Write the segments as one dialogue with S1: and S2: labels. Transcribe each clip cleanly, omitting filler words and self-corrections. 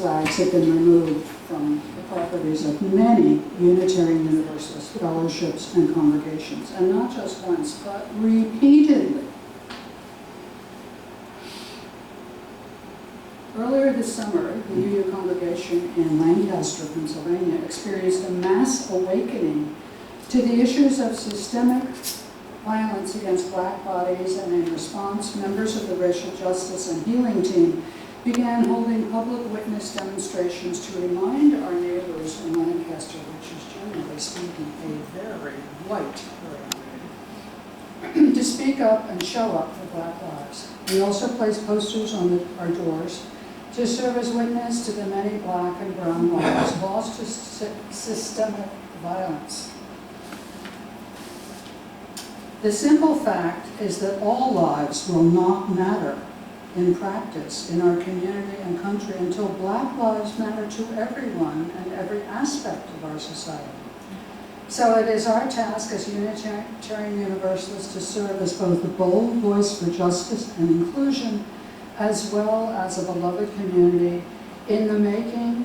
S1: flags have been removed from the properties of many Unitarian Universalist fellowships and congregations, and not just once, but repeatedly. Earlier this summer, the UU congregation in Lancaster, Pennsylvania, experienced a mass awakening to the issues of systemic violence against black bodies, and in response, members of the Racial Justice and Healing Team began holding public witness demonstrations to remind our neighbors in Lancaster, which is generally speaking a very white area, to speak up and show up for black lives. We also placed posters on our doors to serve as witness to the many black and brown lives lost to systemic violence. The simple fact is that all lives will not matter in practice in our community and country until black lives matter to everyone and every aspect of our society. So it is our task as Unitarian Universalists to serve as both a bold voice for justice and inclusion, as well as a beloved community in the making.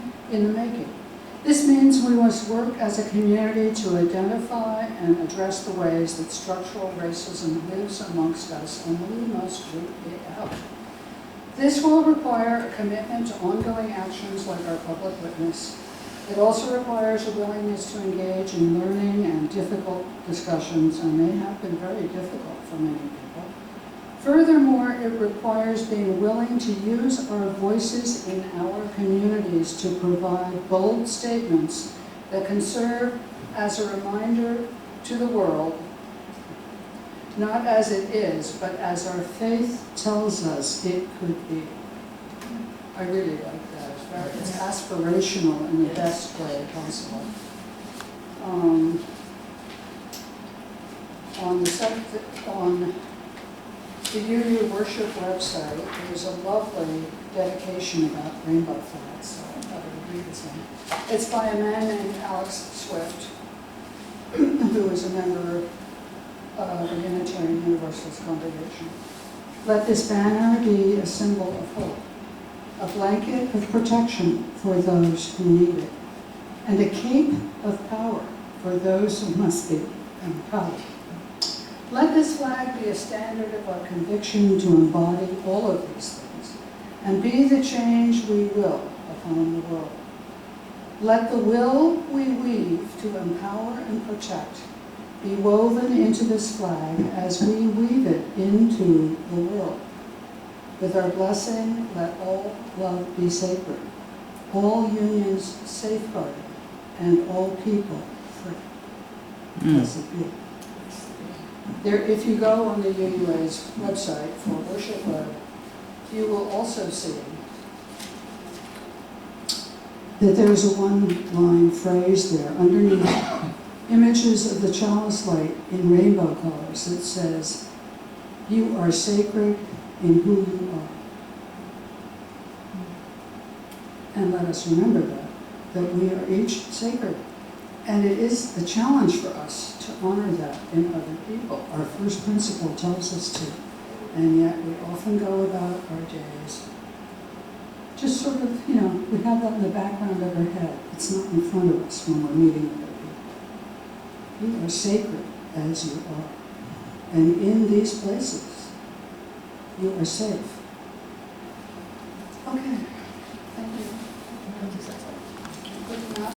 S1: This means we must work as a community to identify and address the ways that structural racism lives amongst us, and we must root it out. This will require a commitment to ongoing actions like our public witness. It also requires a willingness to engage in learning and difficult discussions, and they have been very difficult for many people. Furthermore, it requires being willing to use our voices in our communities to provide bold statements that can serve as a reminder to the world, not as it is, but as our faith tells us it could be. I really like that. It's aspirational in the best way possible. On the UU Worship website, there's a lovely dedication about rainbow flags, so I thought I would read this one. It's by a man named Alex Swift, who is a member of the Unitarian Universalist congregation. Let this banner be a symbol of hope, a blanket of protection for those who need it, and a cape of power for those who must be empowered. Let this flag be a standard of our conviction to embody all of these things and be the change we will upon the world. Let the will we weave to empower and protect be woven into this flag as we weave it into the world. With our blessing, let all love be sacred, all unions safeguarded, and all people free. Blessed be. There, if you go on the UUA's website for Worship Web, you will also see that there's a one-line phrase there underneath images of the chalice light in rainbow colors that says, "You are sacred in who you are." And let us remember that we are each sacred. And it is a challenge for us to honor that in other people. Our first principle tells us to. And yet we often go about our days just sort of, we have that in the background of our head. It's not in front of us when we're meeting with other people. You are sacred as you are. And in these places, you are safe. Okay.